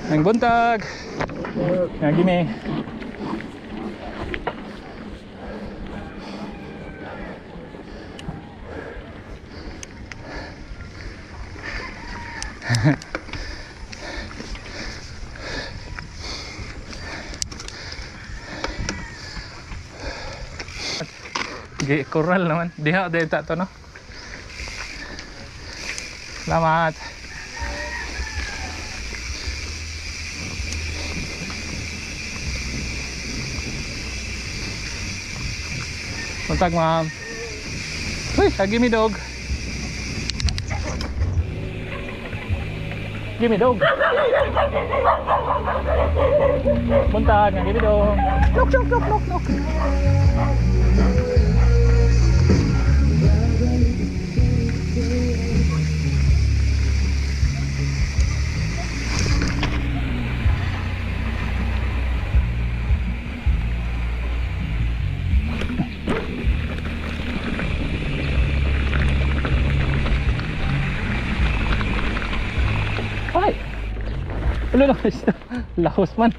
Ang buntag. Nga gini. Gi coral naman. Diha dito to no. Salamat. Buntag ma'am. Uy, give me dog. Give me dog. Buntag, give me dog. Look, look, look, look, look. Ay! Ano na guys? Lahos man.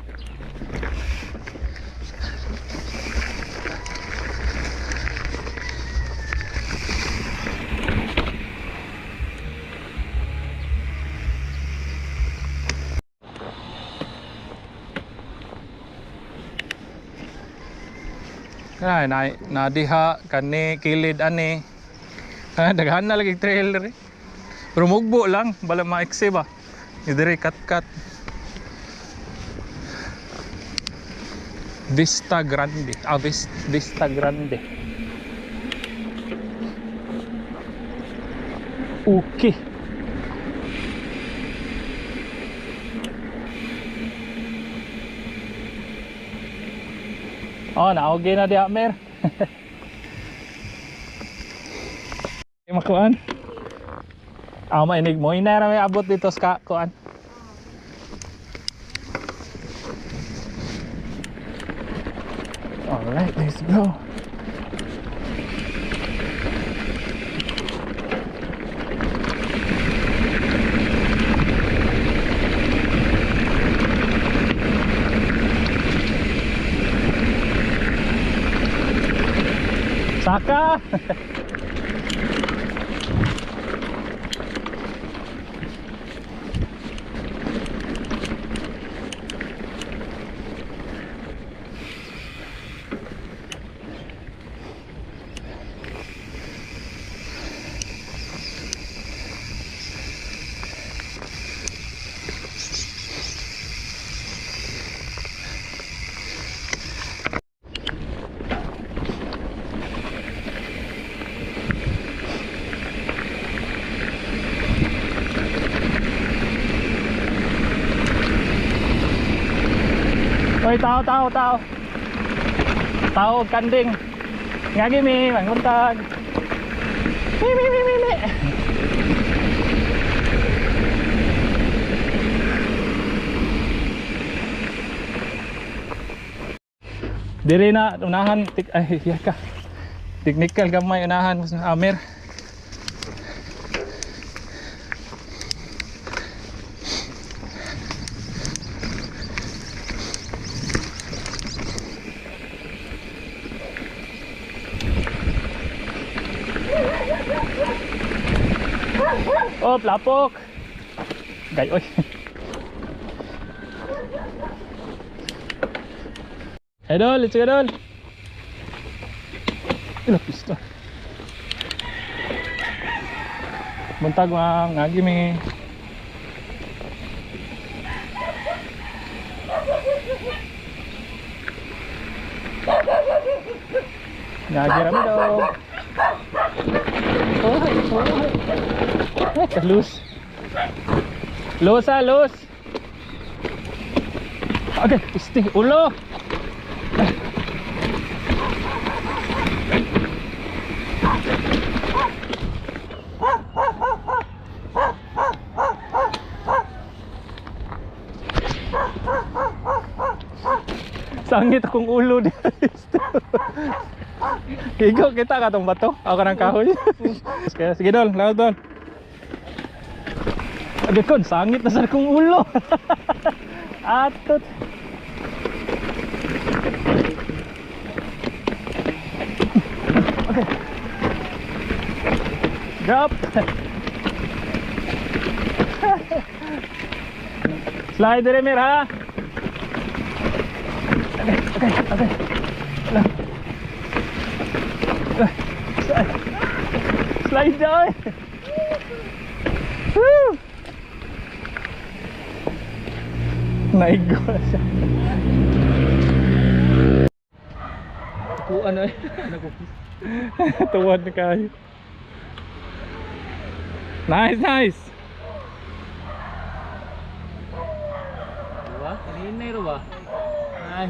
Ay, na diha kani kilid ani. Daghan na lagi trailer eh. Pero mugbo lang, bala maiksi ba. Idiri kat-kat. Vista Grande. Vista Grande. Okay. Oh, naogi na di Amer. Makuan. Mainig mo inara may abot dito sa kuan. Alright, let's go. Saka. Oy, tao. Tao kanding. Ngagi mi, manguntag. Mi. Diri na unahan ay ka. Technical gamay unahan mas Amer. Oh, lapok. Gayoy. Idol, let's go idol. Ilo pisto. Buntag ma'am, ngagi mi. Ngagi rami dong. Loose. Loose. Okay, pisti ulo. Sangit akong ulo dito. Ikaw kita ka tong bato. Ako nang kahoy. Sige dol, lahat dol. Agakon, sangit na sa kong ulo. Atot. Okay. Drop. Slide rin, Mir, ha? Okay. Slide down. Woo! Naigo na siya. Ano eh? Tuwad na kayo. Nice. Diba? Kaninay ro ba? Ay.